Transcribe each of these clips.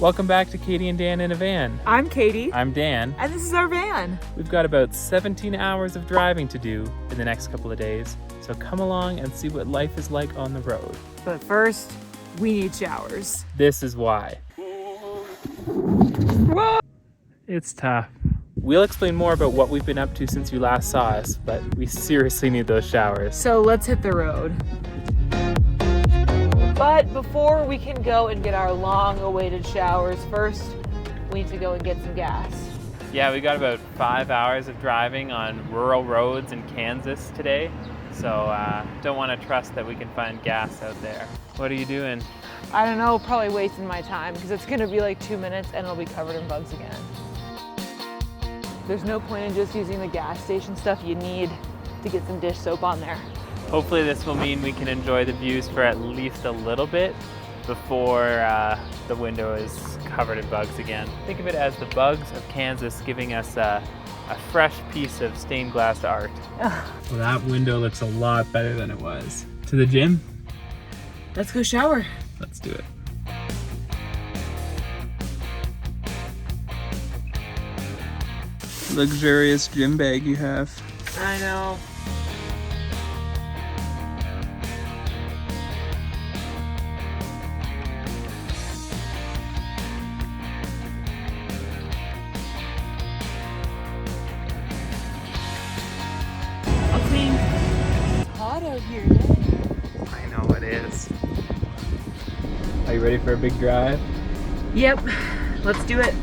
Welcome back to Katie and Dan in a Van. I'm Katie. I'm Dan. And this is our van. We've got about 17 hours of driving to do in the next couple of days, so come along and see what life is like on the road. But first, we need showers. This is why. Whoa! It's tough. We'll explain more about what we've been up to since you last saw us, but we seriously need those showers. So let's hit the road. But before we can go and get our long-awaited showers, first we need to go and get some gas. Yeah, we got about 5 hours of driving on rural roads in Kansas today, so don't want to trust that we can find gas out there. What are you doing? I don't know, probably wasting my time because it's gonna be like 2 minutes and it'll be covered in bugs again. There's no point in just using the gas station stuff. You need to get some dish soap on there. Hopefully this will mean we can enjoy the views for at least a little bit before the window is covered in bugs again. Think of it as the bugs of Kansas giving us a fresh piece of stained glass art. Well, that window looks a lot better than it was. To the gym? Let's go shower. Let's do it. Luxurious gym bag you have. I know. It's hot out here, man. I know it is. Are you ready for a big drive? Yep, let's do it.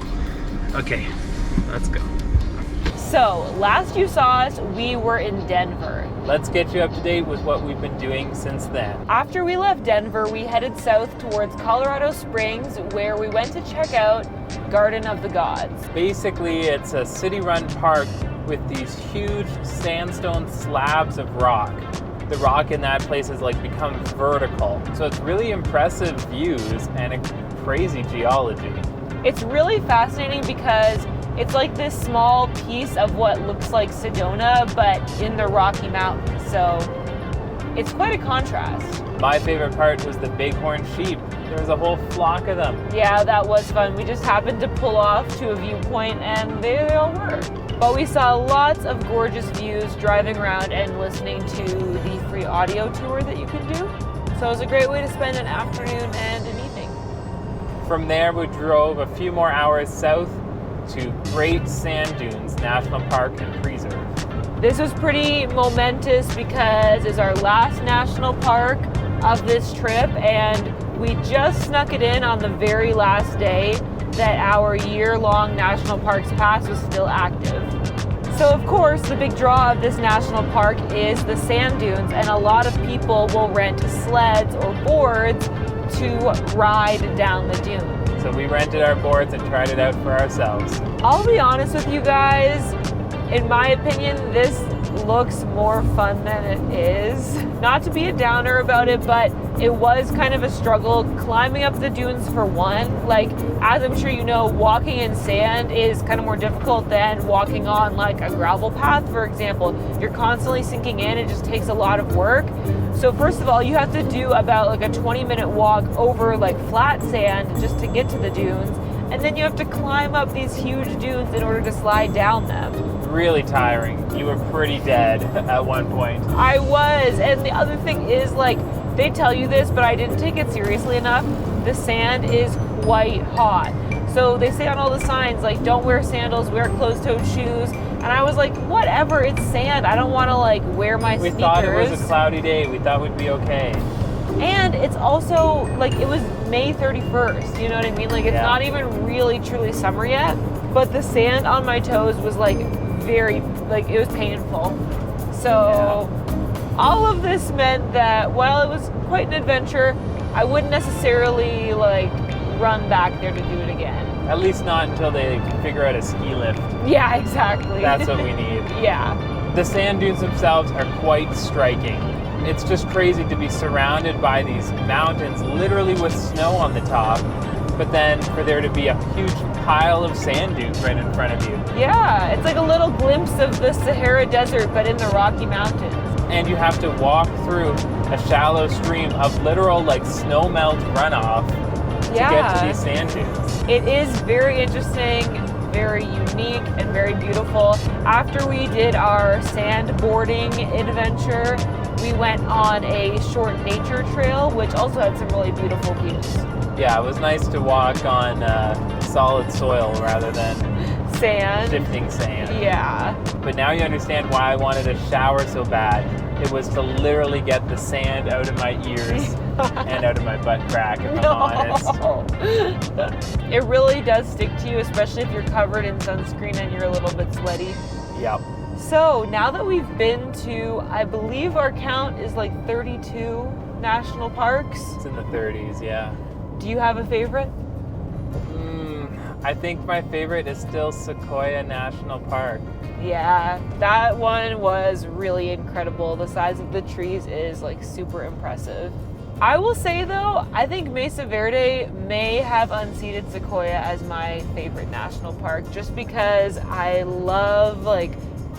Okay, let's go. So, last you saw us, we were in Denver. Let's get you up to date with what we've been doing since then. After we left Denver, we headed south towards Colorado Springs, where we went to check out Garden of the Gods. Basically, it's a city-run park with these huge sandstone slabs of rock. The rock in that place has like become vertical. So it's really impressive views and a crazy geology. It's really fascinating because it's like this small piece of what looks like Sedona, but in the Rocky Mountains. So it's quite a contrast. My favorite part was the bighorn sheep. There was a whole flock of them. Yeah, that was fun. We just happened to pull off to a viewpoint and there they all were. But we saw lots of gorgeous views driving around and listening to the free audio tour that you can do. So it was a great way to spend an afternoon and an evening. From there, we drove a few more hours south to Great Sand Dunes National Park and Preserve. This was pretty momentous because it's our last national park of this trip, and we just snuck it in on the very last day that our year-long National Parks Pass was still active. So of course, the big draw of this national park is the sand dunes, and a lot of people will rent sleds or boards to ride down the dunes. So we rented our boards and tried it out for ourselves. I'll be honest with you guys, in my opinion, this looks more fun than it is. Not to be a downer about it, but it was kind of a struggle climbing up the dunes for one. Like, as I'm sure you know, walking in sand is kind of more difficult than walking on like a gravel path, for example. You're constantly sinking in, it just takes a lot of work. So first of all, you have to do about like a 20-minute walk over like flat sand just to get to the dunes. And then you have to climb up these huge dunes in order to slide down them. Really tiring. You were pretty dead at one point. I was, and the other thing is, like, they tell you this, but I didn't take it seriously enough. The sand is quite hot. So they say on all the signs, like, don't wear sandals, wear closed-toed shoes. And I was like, whatever, it's sand. I don't want to, like, wear my sneakers. We thought it was a cloudy day. We thought we'd be okay. And it's also, like, it was May 31st, you know what I mean? Like, it's not even really, truly summer yet. But the sand on my toes was, like, very, like, it was painful. So all of this meant that while it was quite an adventure, I wouldn't necessarily, like, run back there to do it again. At least not until they can figure out a ski lift. Yeah, exactly. That's what we need. Yeah. The sand dunes themselves are quite striking. It's just crazy to be surrounded by these mountains, literally with snow on the top, but then for there to be a huge pile of sand dunes right in front of you. Yeah, it's like a little glimpse of the Sahara Desert, but in the Rocky Mountains. And you have to walk through a shallow stream of literal like snow melt runoff Yeah. to get to these sand dunes. It is very interesting, very unique, and very beautiful. After we did our sandboarding adventure, we went on a short nature trail, which also had some really beautiful views. Yeah, it was nice to walk on solid soil rather than Sand. shifting sand. Yeah. But now you understand why I wanted a shower so bad. It was to literally get the sand out of my ears and out of my butt crack, if I'm honest. It really does stick to you, especially if you're covered in sunscreen and you're a little bit sweaty. Yep. So now that we've been to, I believe our count is like 32 national parks. It's in the 30s, yeah. Do you have a favorite? I think my favorite is still Sequoia National Park. Yeah, that one was really incredible. The size of the trees is like super impressive. I will say though, I think Mesa Verde may have unseated Sequoia as my favorite national park just because I love like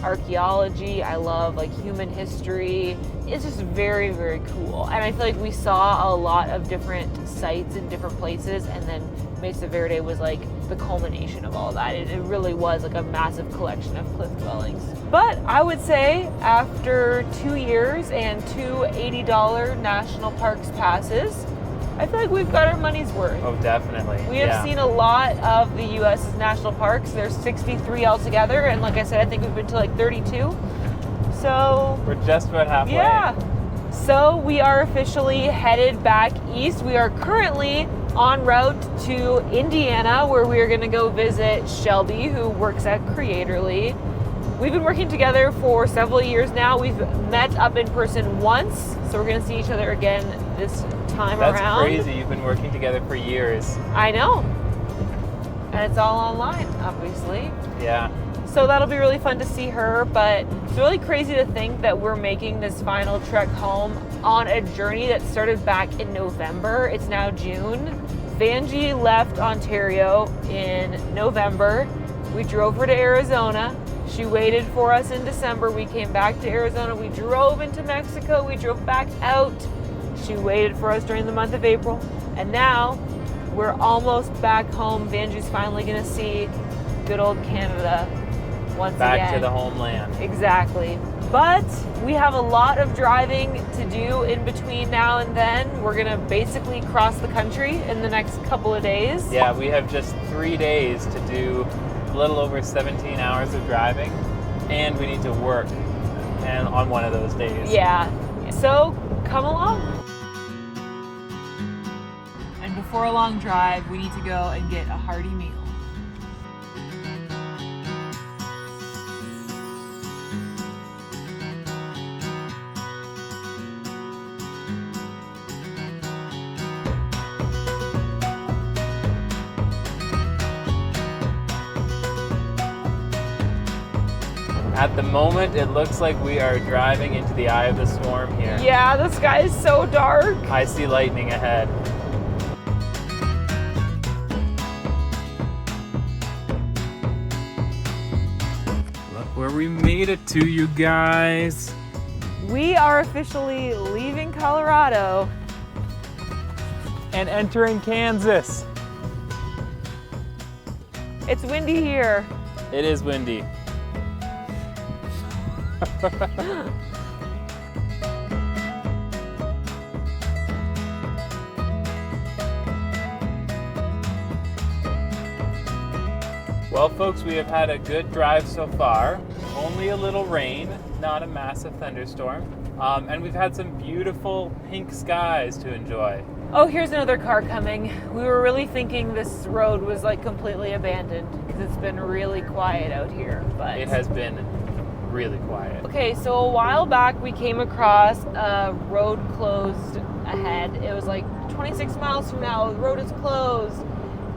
archaeology, I love like human history. It's just very, very cool. And I feel like we saw a lot of different sites in different places, and then Mesa Verde was like the culmination of all that. It really was like a massive collection of cliff dwellings. But I would say after 2 years and two $80 national parks passes, I feel like we've got our money's worth. Oh, definitely. We have seen a lot of the U.S.'s national parks. There's 63 altogether, and like I said, I think we've been to like 32. So we're just about halfway. Yeah. So we are officially headed back east. We are currently en route to Indiana, where we are going to go visit Shelby, who works at Creatorly. We've been working together for several years now. We've met up in person once, so we're going to see each other again this time around. That's crazy. You've been working together for years. I know. And it's all online, obviously. Yeah. So that'll be really fun to see her, but it's really crazy to think that we're making this final trek home on a journey that started back in November. It's now June. Vanjie left Ontario in November. We drove her to Arizona. She waited for us in December. We came back to Arizona. We drove into Mexico. We drove back out. She waited for us during the month of April. And now we're almost back home. Vanjie's finally going to see good old Canada once again. Back to the homeland. Exactly. But we have a lot of driving to do in between now and then. We're going to basically cross the country in the next couple of days. Yeah, we have just 3 days to do a little over 17 hours of driving, and we need to work and on one of those days. Yeah. So come along. And before a long drive, we need to go and get a hearty meal. At the moment, it looks like we are driving into the eye of the storm here. Yeah, the sky is so dark. I see lightning ahead. Look where we made it to, you guys. We are officially leaving Colorado And entering Kansas. It's windy here. It is windy. Well, folks, we have had a good drive so far. Only a little rain, not a massive thunderstorm. And we've had some beautiful pink skies to enjoy. Oh, here's another car coming. We were really thinking this road was like completely abandoned because it's been really quiet out here, but It has been really quiet. Okay, so a while back we came across a road closed ahead. It was like 26 miles from now, the road is closed.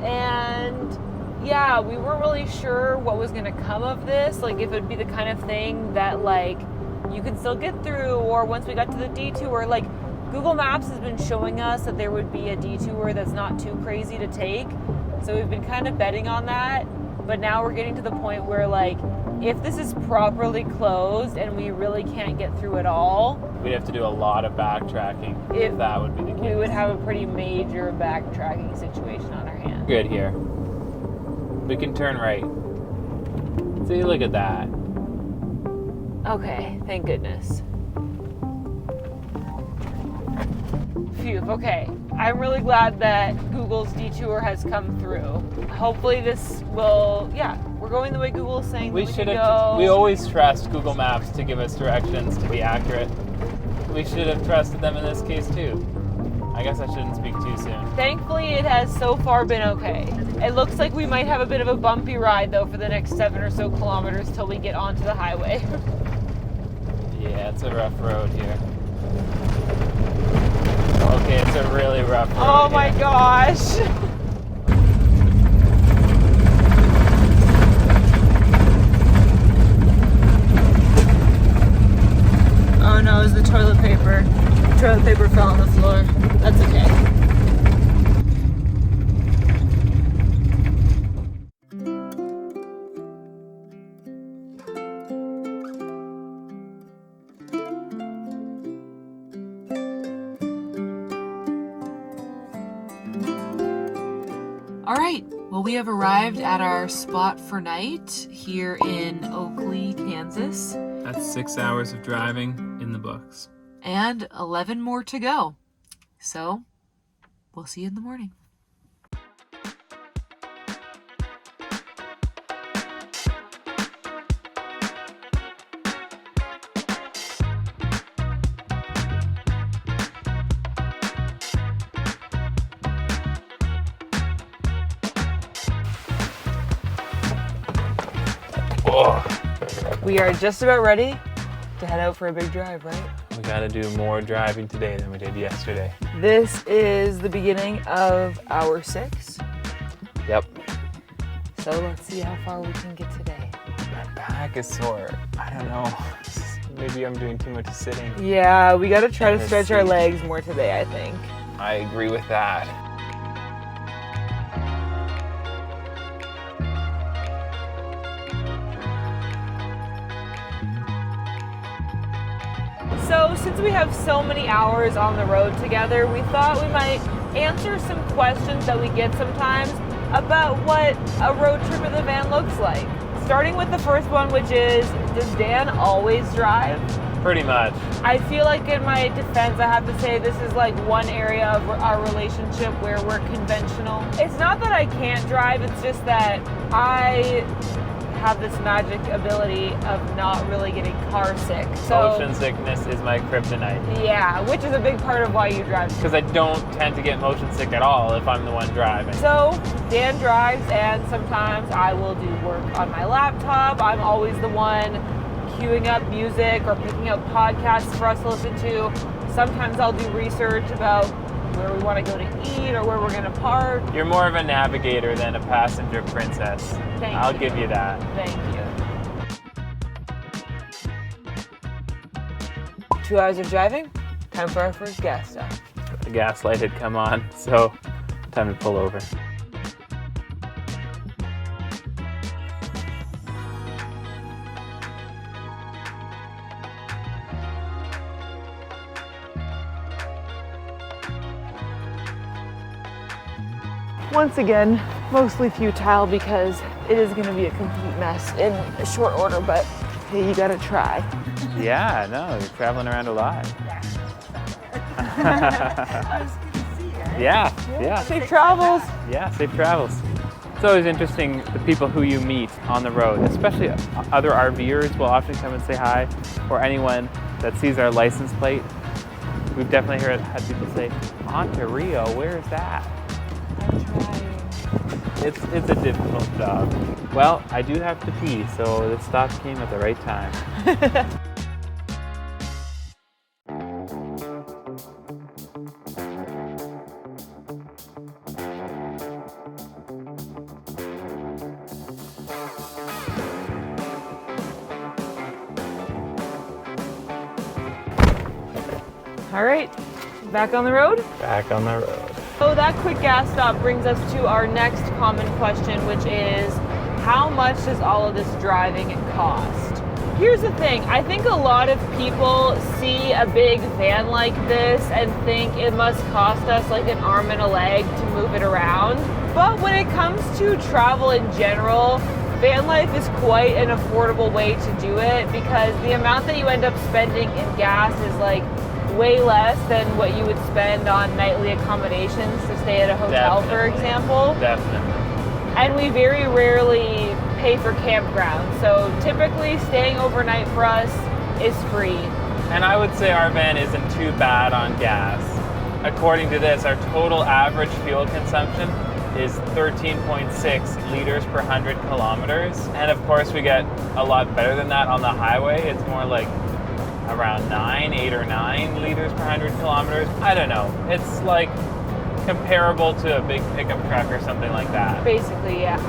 And yeah, we weren't really sure what was gonna come of this, like if it'd be the kind of thing that like you could still get through, or once we got to the detour, like Google Maps has been showing us that there would be a detour that's not too crazy to take. So we've been kind of betting on that. but now we're getting to the point where, like, if this is properly closed and we really can't get through at all, we'd have to do a lot of backtracking if that would be the case. We would have a pretty major backtracking situation on our hands. Good here. We can turn right. See, look at that. Okay, thank goodness. Phew, okay. I'm really glad that Google's detour has come through. Hopefully this will, we're going the way Google is saying we should go. We always trust Google Maps to give us directions to be accurate. We should have trusted them in this case too. I guess I shouldn't speak too soon. Thankfully, it has so far been okay. It looks like we might have a bit of a bumpy ride though for the next 7 or so kilometers till we get onto the highway. Yeah, it's a rough road here. Okay, it's a really rough road. Oh my gosh. Oh no, it was the toilet paper. Toilet paper fell on the floor. That's okay. All right, well, we have arrived at our spot for night here in Oakley, Kansas. That's 6 hours of driving in the books. And 11 more to go. So, we'll see you in the morning. We are just about ready to head out for a big drive, right? We gotta do more driving today than we did yesterday. This is the beginning of hour 6. Yep. So let's see how far we can get today. My back is sore. I don't know. Maybe I'm doing too much sitting. Yeah, we gotta try to stretch our legs more today, I think. I agree with that. So since we have so many hours on the road together, we thought we might answer some questions that we get sometimes about what a road trip in the van looks like. Starting with the first one, which is, does Dan always drive? Pretty much. I feel like in my defense, I have to say this is like one area of our relationship where we're conventional. It's not that I can't drive, it's just that I have this magic ability of not really getting car sick. So, motion sickness is my kryptonite. Yeah, which is a big part of why you drive. Because I don't tend to get motion sick at all if I'm the one driving. So Dan drives, and sometimes I will do work on my laptop. I'm always the one queuing up music or picking up podcasts for us to listen to. Sometimes I'll do research about where we want to go to eat or where we're going to park. You're more of a navigator than a passenger princess. I'll give you that. Thank you. 2 hours of driving, time for our first gas stop. The gas light had come on, so time to pull over. Once again, mostly futile because it is going to be a complete mess in short order, but hey, you gotta try. Yeah, no, you're traveling around a lot. Yeah. Safe travels. Yeah, safe travels. It's always interesting the people who you meet on the road, especially other RVers will often come and say hi, or anyone that sees our license plate. We've definitely had people say, Ontario, where is that? I'm trying. It's a difficult job. Well, I do have to pee, so this stop came at the right time. All right, back on the road? Back on the road. So that quick gas stop brings us to our next common question, which is, how much does all of this driving cost? Here's the thing, I think a lot of people see a big van like this and think it must cost us like an arm and a leg to move it around. But when it comes to travel in general, van life is quite an affordable way to do it because the amount that you end up spending in gas is like way less than what you would spend on nightly accommodations to stay at a hotel, for example. Definitely. And we very rarely pay for campground. So typically staying overnight for us is free. And I would say our van isn't too bad on gas. According to this, our total average fuel consumption is 13.6 liters per 100 kilometers. And of course we get a lot better than that on the highway. It's more like around 8 or 9 liters per 100 kilometers. I don't know. It's like comparable to a big pickup truck or something like that. Basically, yeah.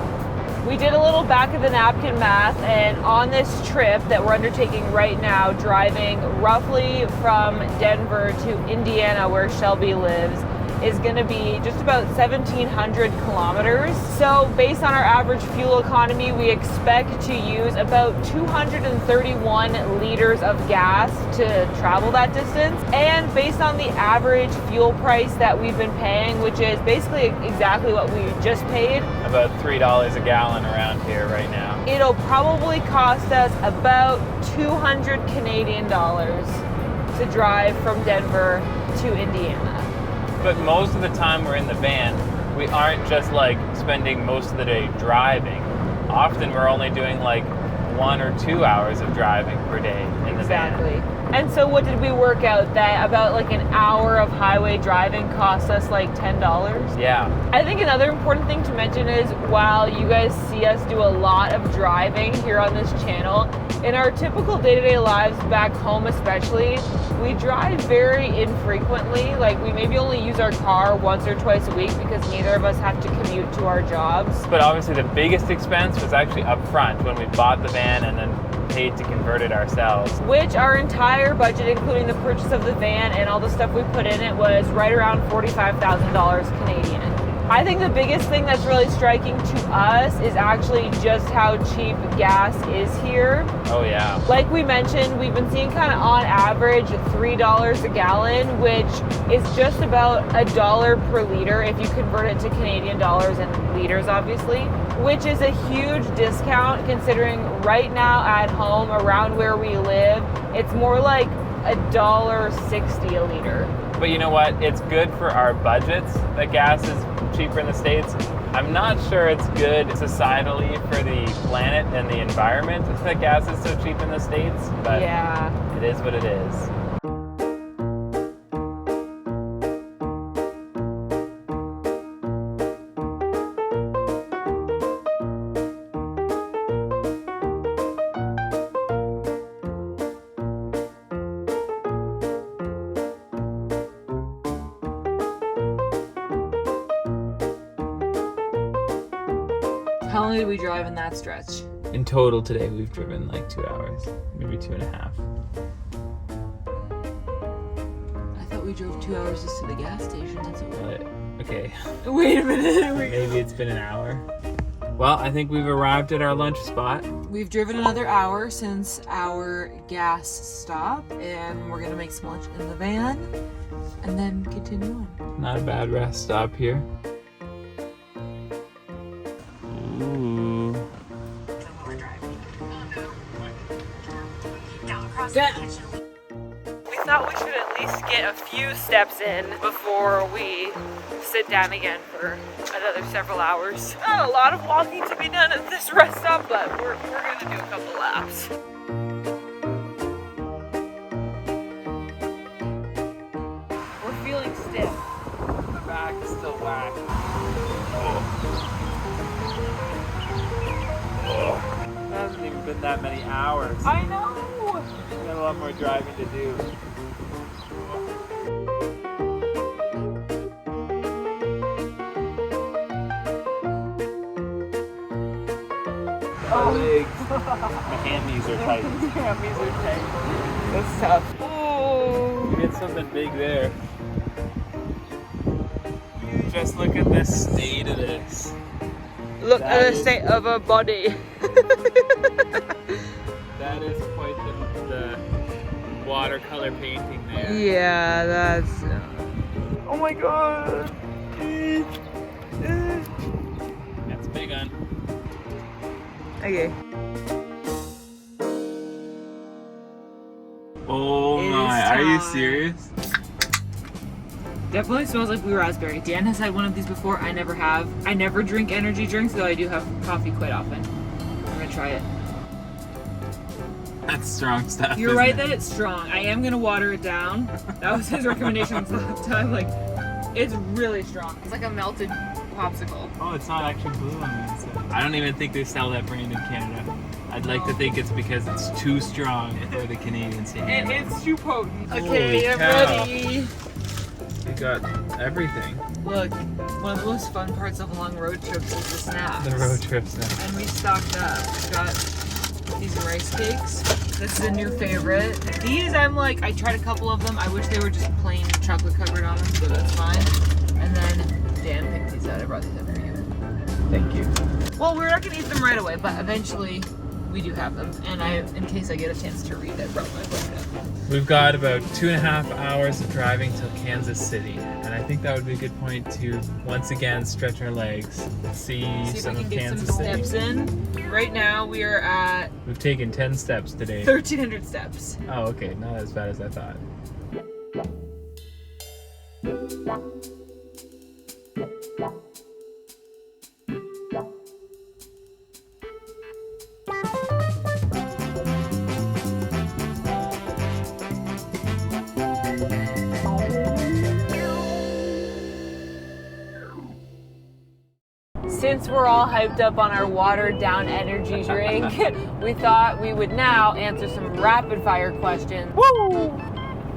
We did a little back of the napkin math, and on this trip that we're undertaking right now, driving roughly from Denver to Indiana, where Shelby lives, is going to be just about 1,700 kilometers. So based on our average fuel economy, we expect to use about 231 liters of gas to travel that distance. And based on the average fuel price that we've been paying, which is basically exactly what we just paid, about $3 a gallon around here right now. It'll probably cost us about 200 Canadian dollars to drive from Denver to Indiana. But most of the time we're in the van, we aren't just like spending most of the day driving. Often we're only doing like 1 or 2 hours of driving per day in the van. Exactly. And so what did we work out? That about like an hour of highway driving cost us like $10? Yeah. I think another important thing to mention is while you guys see us do a lot of driving here on this channel, in our typical day-to-day lives back home especially, we drive very infrequently. Like we maybe only use our car once or twice a week because neither of us have to commute to our jobs. But obviously the biggest expense was actually up front when we bought the van and then paid to convert it ourselves. Which our entire budget, including the purchase of the van and all the stuff we put in it, was right around $45,000 Canadian. I think the biggest thing that's really striking to us is actually just how cheap gas is here. Oh yeah. Like we mentioned, we've been seeing kind of on average $3 a gallon, which is just about $1 per liter if you convert it to Canadian dollars and liters, obviously, which is a huge discount considering right now at home around where we live, it's more like $1.60 a liter. But you know what? It's good for our budgets that gas is cheaper in the States. I'm not sure it's good societally for the planet and the environment that gas is so cheap in the States, but yeah, it is what it is. How long did we drive in that stretch? In total today, we've driven like 2 hours, maybe 2.5. I thought we drove 2 hours just to the gas station. That's what. Okay. Wait a minute. Maybe it's been an hour. Well, I think we've arrived at our lunch spot. We've driven another hour since our gas stop, and we're gonna make some lunch in the van, and then continue on. Not a bad rest stop here. Ooh. We thought we should at least get a few steps in before we sit down again for another several hours. A lot of walking to be done at this rest stop, but we're gonna do a couple laps. We're feeling stiff. My back is still whack. It hasn't even been that many hours. I know. We got a lot more driving to do. My legs, my hand knees are tight. Yeah, these are tight. That's tough. Oh. You get something big there. Just look at the state of this. Look That at the is- state of her body. That is quite the watercolor painting there. Yeah, that's... Oh my god. That's a big one. Okay. Oh It my, is are you time. serious? Definitely smells like blue raspberry. Dan has had one of these before. I never have. I never drink energy drinks, though I do have coffee quite often. I'm gonna try it. That's strong stuff. You're isn't right it? that it's strong. I am gonna water it down. That was his recommendation last time. Like, it's really strong. It's like a melted popsicle. Oh, it's not actually blue on the inside. I don't even think they sell that brand in Canada. I'd like to think it's because it's too strong for the Canadian scene. And it's too potent. Holy Okay, I'm cow. ready. You got everything. Look, one of the most fun parts of long road trips is the snacks. The road trips now. And we stocked up. We got these rice cakes. This is a new favorite. These, I'm like, I tried a couple of them. I wish they were just plain chocolate covered on them, but that's fine. And then Dan picked these out. I brought these up for you. Thank you. Well, we're not gonna eat them right away, but eventually we do have them. And in case I get a chance to read, I brought my book up. We've got about 2.5 hours of driving till Kansas City, and I think that would be a good point to once again stretch our legs, see See if some we can of get Kansas some City. steps in. Right now we are at We've taken 10 steps today. 1,300 steps. Oh, okay, not as bad as I thought. Since we're all hyped up on our watered down energy drink, we thought we would now answer some rapid fire questions. Woo!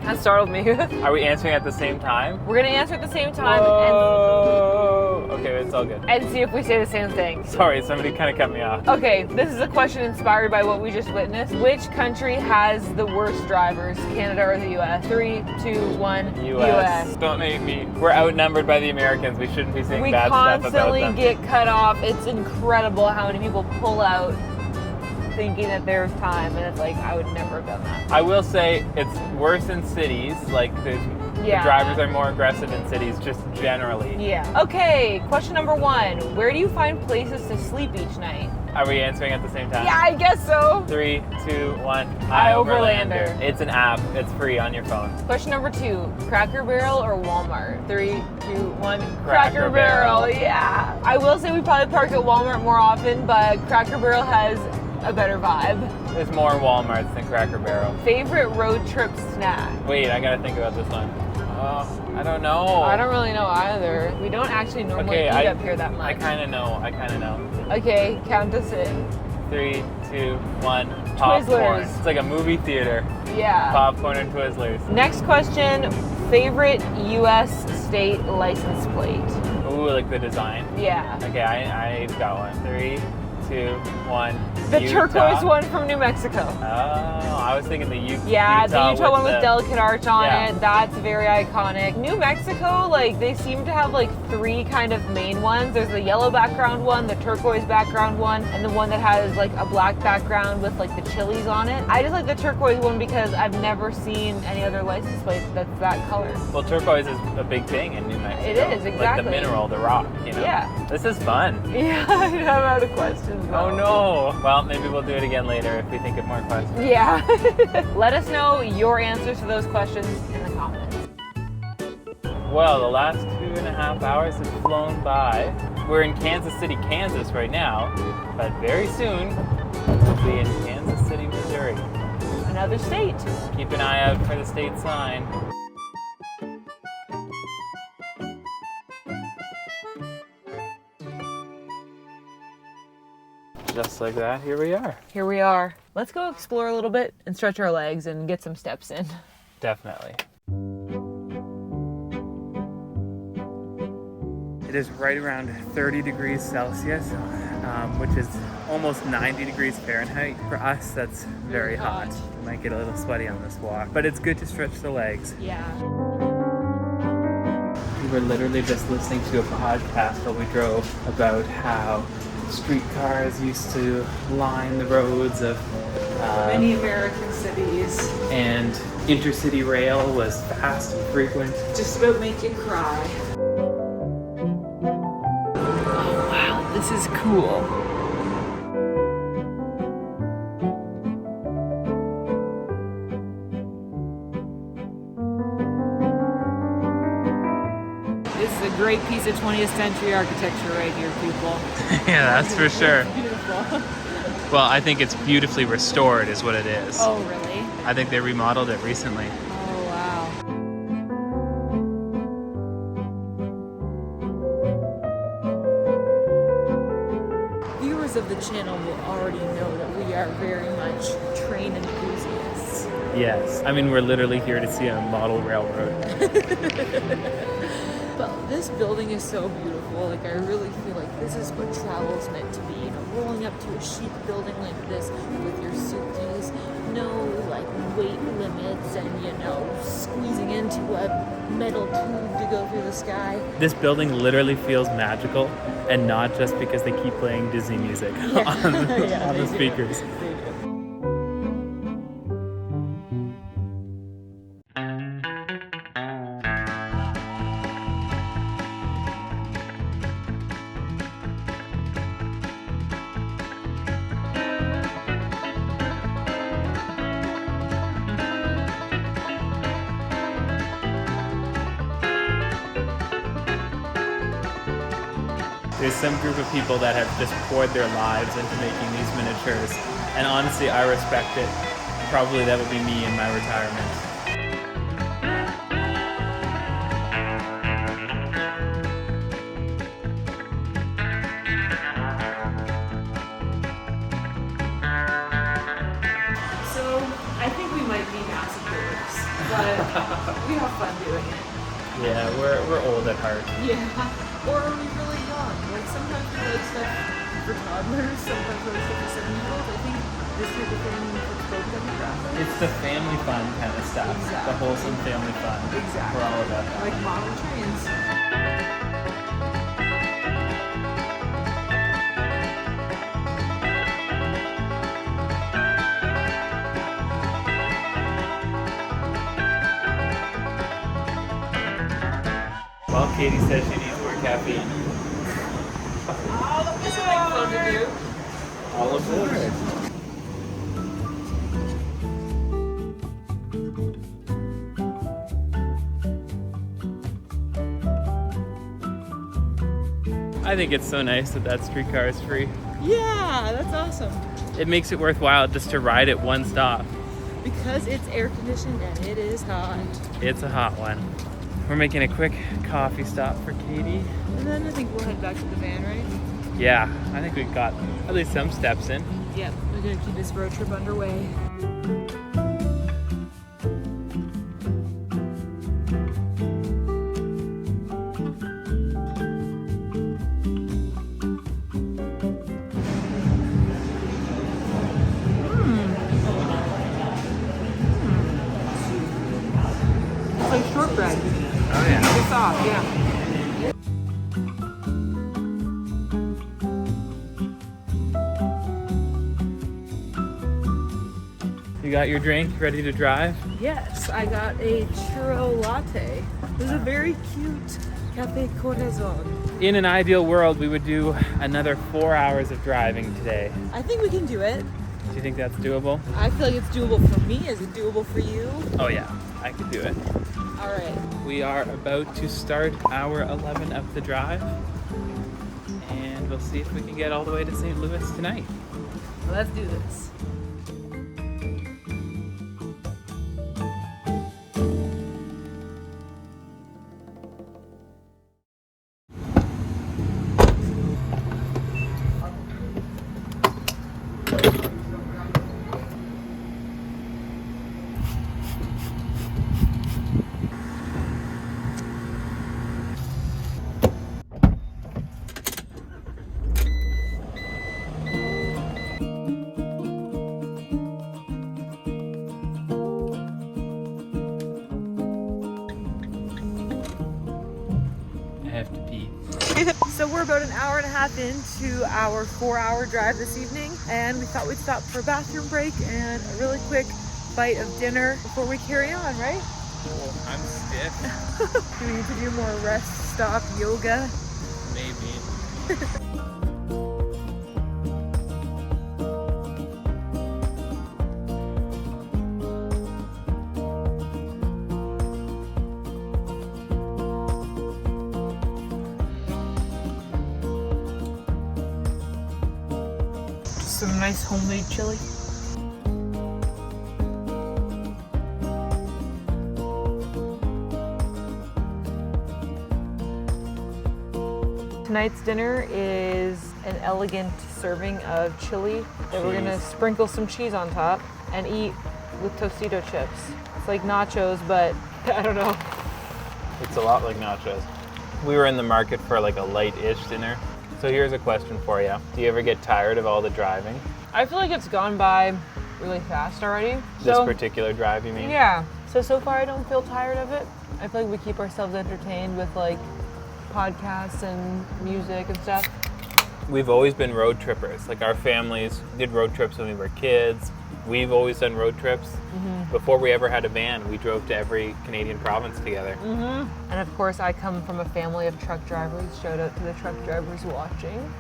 That startled me. Are we answering at the same time? We're gonna answer at the same time Whoa. Okay, it's all good. and see if we say the same thing. Sorry, somebody kind of cut me off. Okay, this is a question inspired by what we just witnessed. Which country has the worst drivers, Canada or the US? 3, 2, 1, US. Don't make me. We're outnumbered by the Americans. We shouldn't be saying We bad stuff about constantly them. get cut off. It's incredible how many people pull out thinking that there's time, and it's like, I would never have done that. I will say it's worse in cities. Like the Yeah. drivers are more aggressive in cities, just generally. Yeah. Okay, question number 1. Where do you find places to sleep each night? Are we answering at the same time? Yeah, I guess so. 3, 2, 1. iOverlander. It's an app. It's free on your phone. Question number 2. Cracker Barrel or Walmart? 3, 2, 1. Cracker Barrel. Yeah. I will say we probably park at Walmart more often, but Cracker Barrel has a better vibe. There's more Walmarts than Cracker Barrel. Favorite road trip snack? Wait, I gotta think about this one. I don't know. I don't really know either. We don't actually normally Okay, eat I- up here that I much. kind of know. Okay, count us in. 3, 2, 1. Popcorn. Twizzlers. It's like a movie theater. Yeah. Popcorn and Twizzlers. Next question, favorite U.S. state license plate? Ooh, like the design. Yeah. Okay, I've got one. 3, 2, 1. The Utah. turquoise one from New Mexico. Oh, I was thinking the Yeah, the Utah one with the- delicate arch on Yeah. it. That's very iconic. New Mexico, like, they seem to have like 3 kind of main ones. There's the yellow background one, the turquoise background one, and the one that has like a black background with like the chilies on it. I just like the turquoise one because I've never seen any other license plate that's that color. Well, turquoise is a big thing in New Mexico. It is, Like exactly. the mineral, the rock, you know? Yeah. This is fun. Yeah, I'm out of questions. Oh no. Well, maybe we'll do it again later if we think of more questions. Yeah. Let us know your answers to those questions in the comments. Well, the last 2.5 hours have flown by. We're in Kansas City, Kansas right now, but very soon we'll be in Kansas City, Missouri. Another state. Keep an eye out for the state sign. Just like that, here we are. Here we are. Let's go explore a little bit and stretch our legs and get some steps in. Definitely. It is right around 30 degrees Celsius, which is almost 90 degrees Fahrenheit. For us, that's very hot. We might get a little sweaty on this walk, but it's good to stretch the legs. Yeah. We were literally just listening to a podcast while we drove about how streetcars used to line the roads of Many American cities. and intercity rail was fast and frequent. Just about make you cry. Oh wow, this is cool. This is a great piece of 20th century architecture right here, people. Yeah, that's for sure. Beautiful. Well, I think it's beautifully restored is what it is. Oh, really? I think they remodeled it recently. Oh, wow. Viewers of the channel will already know that we are very much train enthusiasts. Yes. I mean, we're literally here to see a model railroad. But this building is so beautiful. Like, I really feel like this is what travel's meant to be. You know, rolling up to a chic building like this with your suitcase, no like weight limits, and you know, squeezing into a metal tube to go through the sky. This building literally feels magical, and not just because they keep playing Disney music Yeah. on the, Yeah, on the they do. speakers. They do. There's some group of people that have just poured their lives into making these miniatures, and honestly, I respect it. Probably that would be me in my retirement. So, I think we might be masochists, but we have fun doing it. Yeah, we're old at heart. Yeah. Or are we really young? Like, sometimes we like stuff for toddlers, sometimes we like stuff for 7-year-olds. I think this type of thing for both demographics. It's the family fun kind of stuff. Exactly. The wholesome family fun. Exactly. We're all about that. Like model trains. Well, Katie says she needs more caffeine. Oh, this is like fun to do. All aboard. I think it's so nice that that streetcar is free. Yeah, that's awesome. It makes it worthwhile just to ride it one stop. Because it's air conditioned and it is hot. It's a hot one. We're making a quick coffee stop for Katie. And then I think we'll head back to the van, right? Yeah, I think we've got at least some steps in. Yep, we're gonna keep this road trip underway. It's like shortbread. Oh yeah. It's soft, yeah. You got your drink, ready to drive? Yes, I got a churro latte. It was a very cute cafe corazon. In an ideal world, we would do another 4 hours of driving today. I think we can do it. Do you think that's doable? I feel like it's doable for me. Is it doable for you? Oh yeah, I could do it. All right. We are about to start hour 11 of the drive, and we'll see if we can get all the way to St. Louis tonight. Let's do this. about an hour and a half into our 4-hour drive this evening, and we thought we'd stop for a bathroom break and a really quick bite of dinner before we carry on, right? Oh, I'm stiff. Do we need to do more rest stop yoga? Maybe. Some nice homemade chili. Tonight's dinner is an elegant serving of chili that we're gonna sprinkle some cheese on top and eat with Tostito chips. It's like nachos, but I don't know. It's a lot like nachos. We were in the market for like a light-ish dinner. So here's a question for you. Do you ever get tired of all the driving? I feel like it's gone by really fast already. This particular drive, you mean? Yeah. So far I don't feel tired of it. I feel like we keep ourselves entertained with like podcasts and music and stuff. We've always been road trippers. Like our families did road trips when we were kids. We've always done road trips. Before we ever had a van, we drove to every Canadian province together. And of course, I come from a family of truck drivers. Shout out to the truck drivers watching.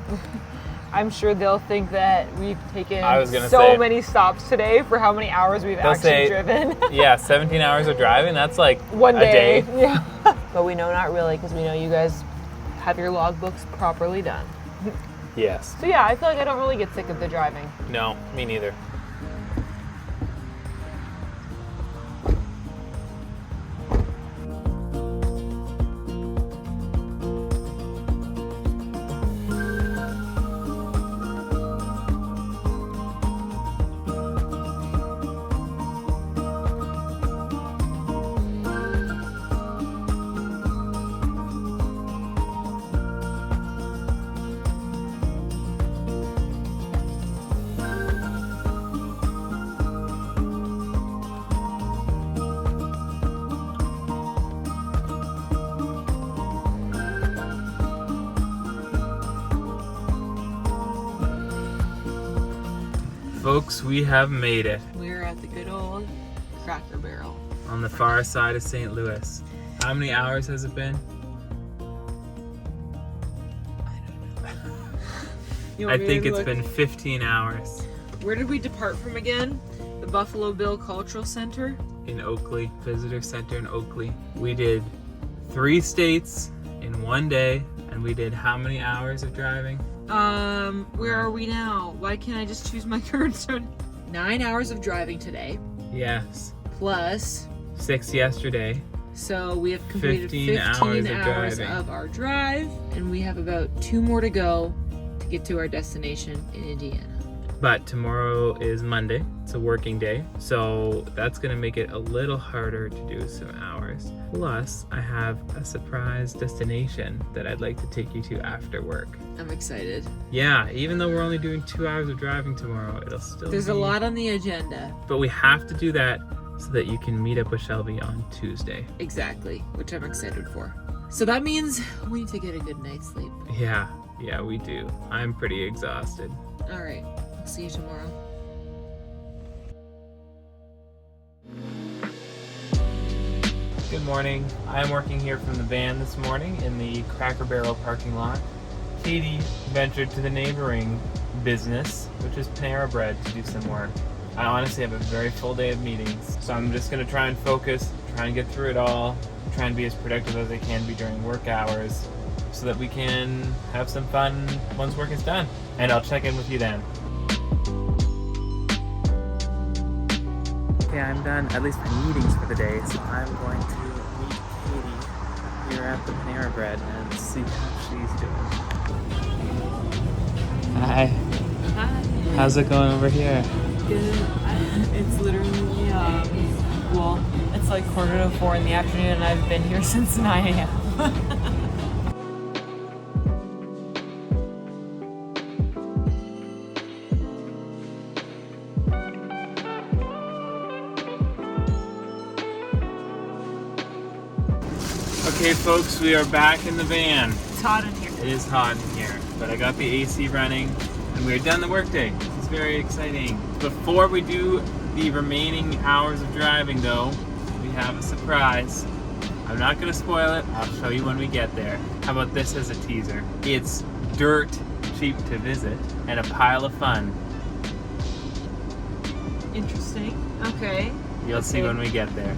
I'm sure they'll think that we've taken so many stops today for how many hours we've actually driven. Yeah, 17 hours of driving, that's like one a day. Yeah. But we know not really, because we know you guys have your logbooks properly done. Yes. So yeah, I feel like I don't really get sick of the driving. No, me neither. Folks, we have made it. We're at the good old Cracker Barrel. On the far side of St. Louis. How many hours has it been? I don't know. I think it's been 15 hours. Where did we depart from again? The Buffalo Bill Cultural Center? In Oakley, Visitor Center in Oakley. We did 3 states in one day, and we did how many hours of driving? Where are we now? Why can't I just choose my cursor? 9 hours of driving today. Yes. Plus 6 yesterday. So we have completed 15 hours of our drive, and we have about 2 more to go to get to our destination in Indiana. But tomorrow is Monday. It's a working day. So that's going to make it a little harder to do some hours. Plus, I have a surprise destination that I'd like to take you to after work. I'm excited. Yeah, even though we're only doing 2 hours of driving tomorrow, it'll still There's a lot on the agenda. But we have to do that so that you can meet up with Shelby on Tuesday. Exactly, which I'm excited for. So that means we need to get a good night's sleep. Yeah, we do. I'm pretty exhausted. All right. See you tomorrow. Good morning. I'm working here from the van this morning in the Cracker Barrel parking lot. Katie ventured to the neighboring business, which is Panera Bread, to do some work. I honestly have a very full day of meetings, so I'm just going to try and focus, try and get through it all, try and be as productive as I can be during work hours so that we can have some fun once work is done. And I'll check in with you then. Okay, I'm done, at least my meetings for the day, so I'm going to meet Katie here at the Panera Bread and see how she's doing. Hi. Hi. How's it going over here? Good. It's literally, well, it's like 3:45 in the afternoon, and I've been here since 9 a.m. Okay, folks, we are back in the van. It's hot in here. It is hot in here, but I got the AC running and we're done the workday. This is very exciting. Before we do the remaining hours of driving though, we have a surprise. I'm not gonna spoil it, I'll show you when we get there. How about this as a teaser? It's dirt cheap to visit and a pile of fun. Interesting. Okay. You'll see when we get there.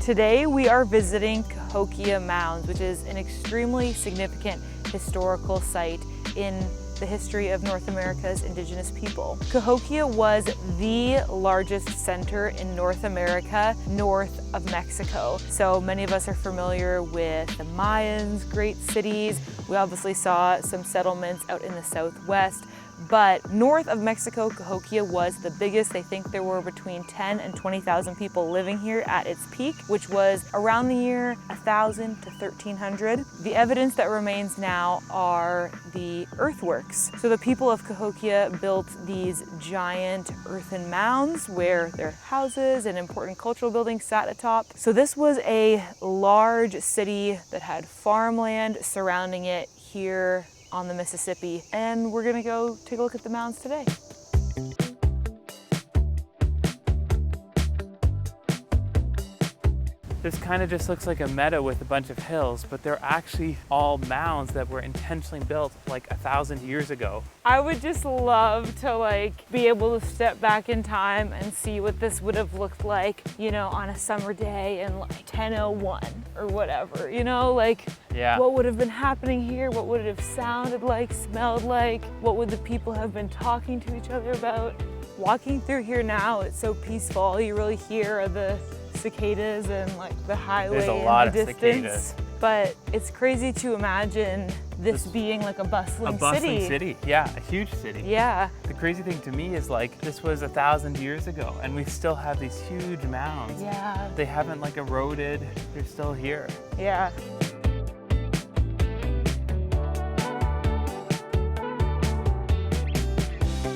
Today we are visiting Cahokia Mounds, which is an extremely significant historical site in the history of North America's indigenous people. Cahokia was the largest center in North America, north of Mexico. So many of us are familiar with the Mayans, great cities. We obviously saw some settlements out in the southwest. But north of Mexico, Cahokia was the biggest. They think there were between 10 and 20,000 people living here at its peak, which was around the year 1000 to 1300. The evidence that remains now are the earthworks. So the people of Cahokia built these giant earthen mounds where their houses and important cultural buildings sat atop. So this was a large city that had farmland surrounding it here on the Mississippi, and we're gonna go take a look at the mounds today. This kind of just looks like a meadow with a bunch of hills, but they're actually all mounds that were intentionally built like 1,000 years ago. I would just love to be able to step back in time and see what this would have looked like, you know, on a summer day in 1001 or whatever, you know, yeah. What would have been happening here? What would it have sounded like, smelled like? What would the people have been talking to each other about? Walking through here now, it's so peaceful. All you really hear are the cicadas and the highway. There's a lot in the of distance. cicadas. But it's crazy to imagine this being a bustling city. A bustling city, yeah, a huge city. Yeah. The crazy thing to me is this was 1,000 years ago and we still have these huge mounds. Yeah. They haven't eroded, they're still here. Yeah.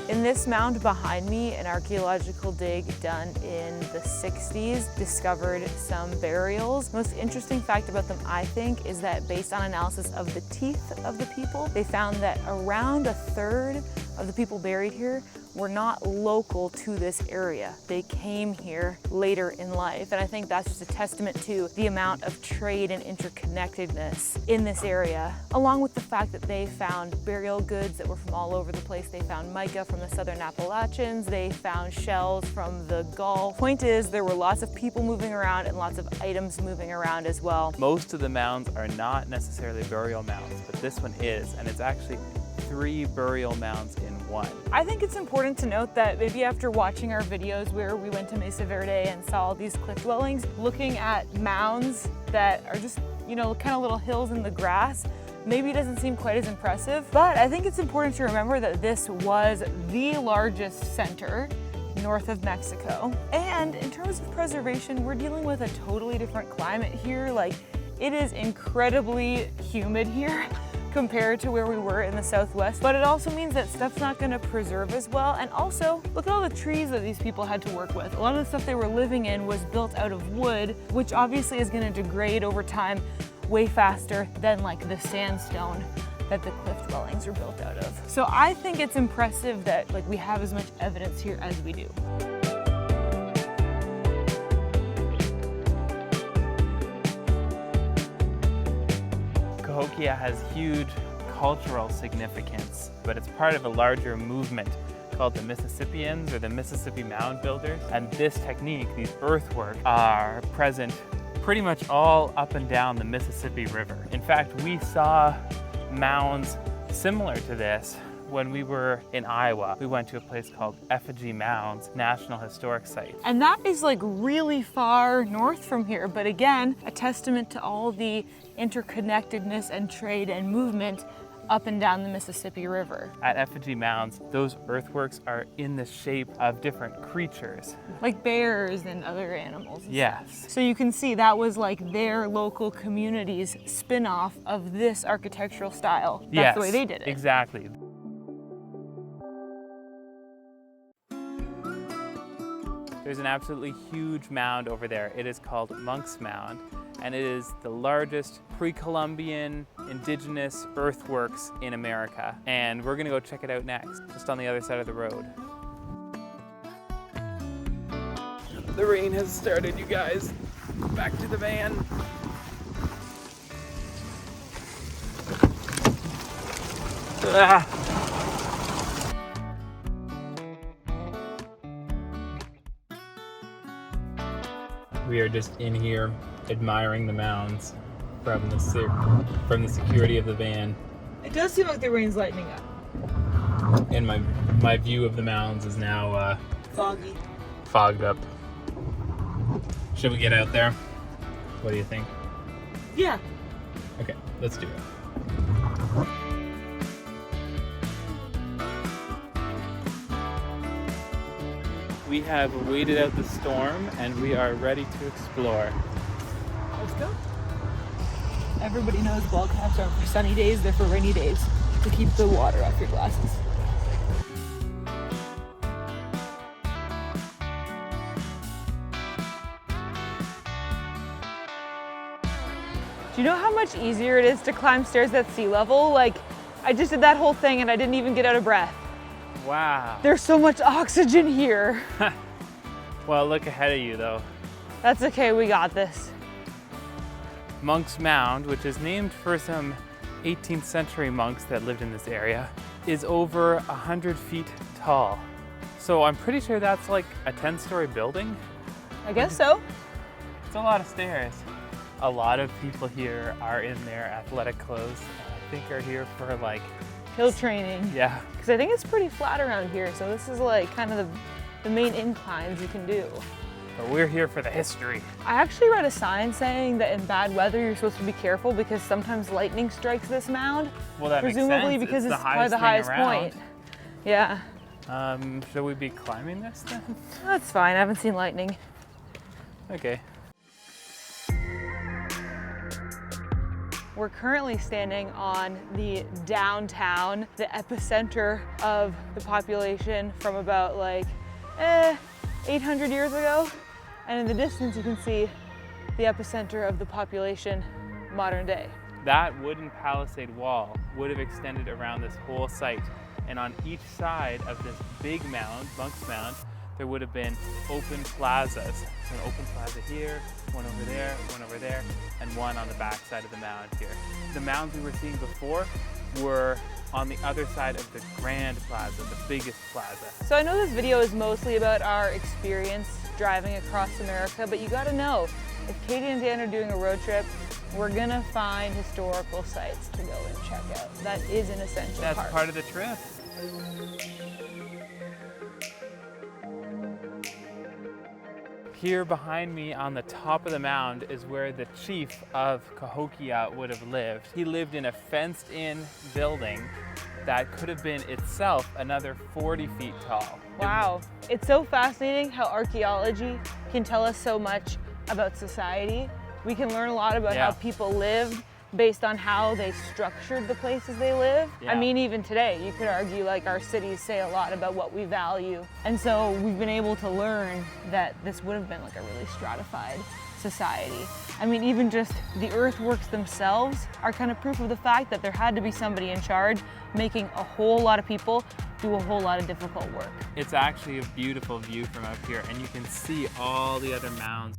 In this mound behind me, an archaeological dig done in the 60s discovered some burials. The most interesting fact about them, I think, is that based on analysis of the teeth of the people, they found that around a third of the people buried here were not local to this area. They came here later in life, and I think that's just a testament to the amount of trade and interconnectedness in this area, along with the fact that they found burial goods that were from all over the place. They found mica from the southern Appalachians, they found shells from the Gulf. Point is, there were lots of people moving around and lots of items moving around as well. Most of the mounds are not necessarily burial mounds, but this one is, and it's actually 3 burial mounds in one. I think it's important to note that maybe after watching our videos where we went to Mesa Verde and saw all these cliff dwellings, looking at mounds that are just, you know, kind of little hills in the grass, maybe it doesn't seem quite as impressive. But I think it's important to remember that this was the largest center north of Mexico. And in terms of preservation, we're dealing with a totally different climate here. It is incredibly humid here compared to where we were in the southwest, but it also means that stuff's not going to preserve as well. And also, look at all the trees that these people had to work with. A lot of the stuff they were living in was built out of wood, which obviously is going to degrade over time way faster than the sandstone that the cliff dwellings are built out of. So I think it's impressive that we have as much evidence here as we do. Cahokia has huge cultural significance, but it's part of a larger movement called the Mississippians or the Mississippi Mound Builders. And this technique, these earthworks, are present pretty much all up and down the Mississippi River. In fact, we saw mounds similar to this when we were in Iowa. We went to a place called Effigy Mounds National Historic Site. And that is really far north from here, but again, a testament to all the interconnectedness and trade and movement up and down the Mississippi River. At Effigy Mounds, those earthworks are in the shape of different creatures. Like bears and other animals. Yes. So you can see that was like their local community's spin-off of this architectural style. That's Yes, the way they did it. Exactly. There's an absolutely huge mound over there. It is called Monk's Mound, and it is the largest pre-Columbian indigenous earthworks in America. And we're gonna go check it out next, just on the other side of the road. The rain has started, you guys. Back to the van. Ah. We are just in here admiring the mounds from the security of the van. It does seem like the rain's lightening up. And my view of the mounds is now fogged up. Should we get out there? What do you think? Yeah. Okay, let's do it. We have waited out the storm and we are ready to explore. Let's go. Everybody knows ball caps aren't for sunny days, they're for rainy days, to keep the water off your glasses. Do you know how much easier it is to climb stairs at sea level? Like, I just did that whole thing and I didn't even get out of breath. Wow. There's so much oxygen here. Well, look ahead of you though. That's okay, we got this. Monk's Mound, which is named for some 18th century monks that lived in this area, is over 100 feet tall. So I'm pretty sure that's like a 10-story building. I guess so. It's a lot of stairs. A lot of people here are in their athletic clothes. I think are here for like hill training. Yeah. Because I think it's pretty flat around here, so this is like kind of the main inclines you can do. But we're here for the history. I actually read a sign saying that in bad weather you're supposed to be careful because sometimes lightning strikes this mound. Well, that presumably makes sense. because it's probably probably the highest point. Yeah. Should we be climbing this then? That's fine, I haven't seen lightning. Okay. We're currently standing on the downtown, the epicenter of the population from about like 800 years ago. And in the distance you can see the epicenter of the population modern day. That wooden palisade wall would have extended around this whole site. And on each side of this big mound, Monk's Mound, there would have been open plazas. So an open plaza here, one over there, and one on the back side of the mound here. The mounds we were seeing before were on the other side of the Grand Plaza, the biggest plaza. So I know this video is mostly about our experience driving across America, but you gotta know, if Katie and Dan are doing a road trip, we're gonna find historical sites to go and check out. That is an essential part. That's part of the trip. Here behind me on the top of the mound is where the chief of Cahokia would have lived. He lived in a fenced-in building that could have been itself another 40 feet tall. Wow. It's so fascinating how archaeology can tell us so much about society. We can learn a lot about how people lived based on how they structured the places they live. Yeah. I mean, even today, you could argue like our cities say a lot about what we value. And so we've been able to learn that this would have been like a really stratified society. I mean, even just the earthworks themselves are kind of proof of the fact that there had to be somebody in charge making a whole lot of people do a whole lot of difficult work. It's actually a beautiful view from up here, and you can see all the other mounds.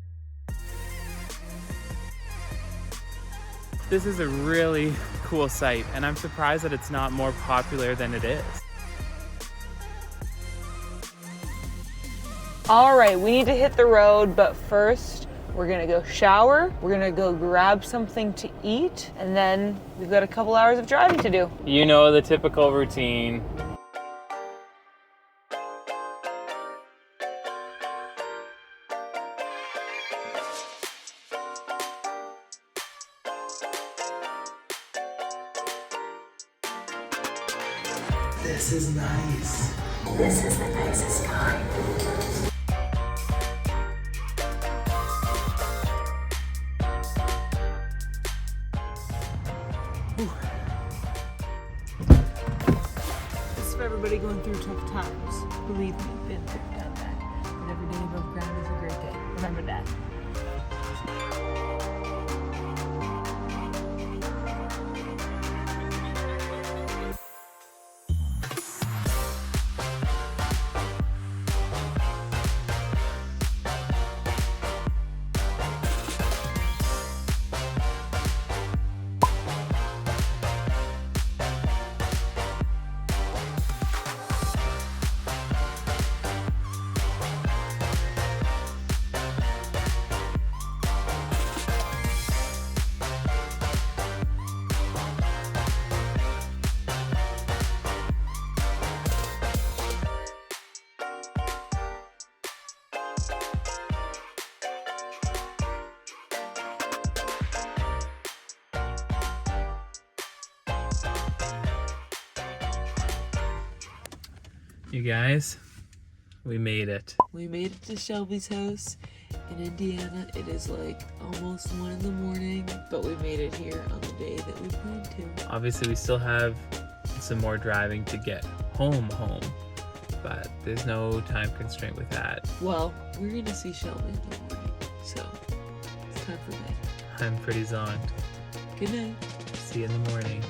This is a really cool site, and I'm surprised that it's not more popular than it is. All right, we need to hit the road, but first we're gonna go shower, we're gonna go grab something to eat, and then we've got a couple hours of driving to do. You know the typical routine. This is nice. This is the nicest kind. This is for everybody going through tough times. Believe me, been there, done that. But every day above ground is a great day. Remember that. You guys, we made it. We made it to Shelby's house in Indiana. It is like almost 1 in the morning, but we made it here on the day that we planned to. Obviously, we still have some more driving to get home, but there's no time constraint with that. Well, we're gonna see Shelby in the morning, so it's time for bed. I'm pretty zoned. Good night. See you in the morning.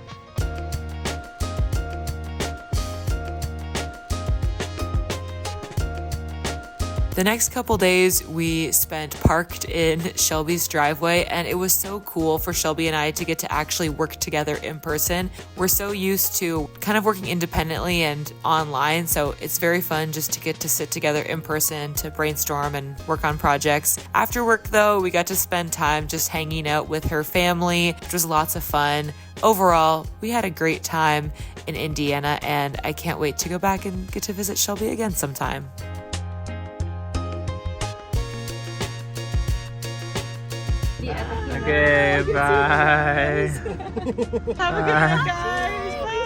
The next couple days we spent parked in Shelby's driveway, and it was so cool for Shelby and I to get to actually work together in person. We're so used to kind of working independently and online, so it's very fun just to get to sit together in person to brainstorm and work on projects. After work though, we got to spend time just hanging out with her family, which was lots of fun. Overall, we had a great time in Indiana, and I can't wait to go back and get to visit Shelby again sometime. Okay, bye. Have a good night, guys. Bye.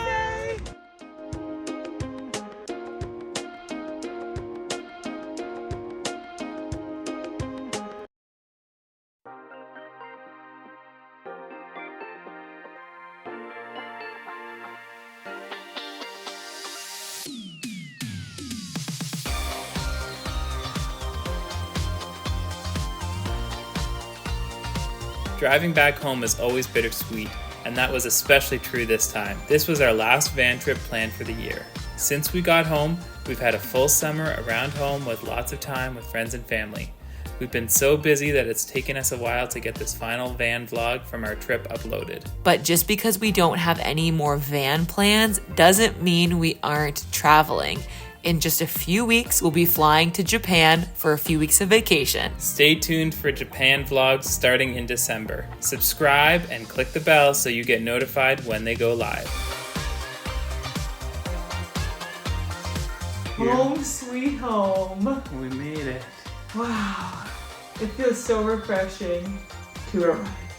Driving back home is always bittersweet, and that was especially true this time. This was our last van trip planned for the year. Since we got home, we've had a full summer around home with lots of time with friends and family. We've been so busy that it's taken us a while to get this final van vlog from our trip uploaded. But just because we don't have any more van plans doesn't mean we aren't traveling. In just a few weeks, we'll be flying to Japan for a few weeks of vacation. Stay tuned for Japan vlogs starting in December. Subscribe and click the bell so you get notified when they go live. Home sweet home. We made it. Wow. It feels so refreshing to arrive.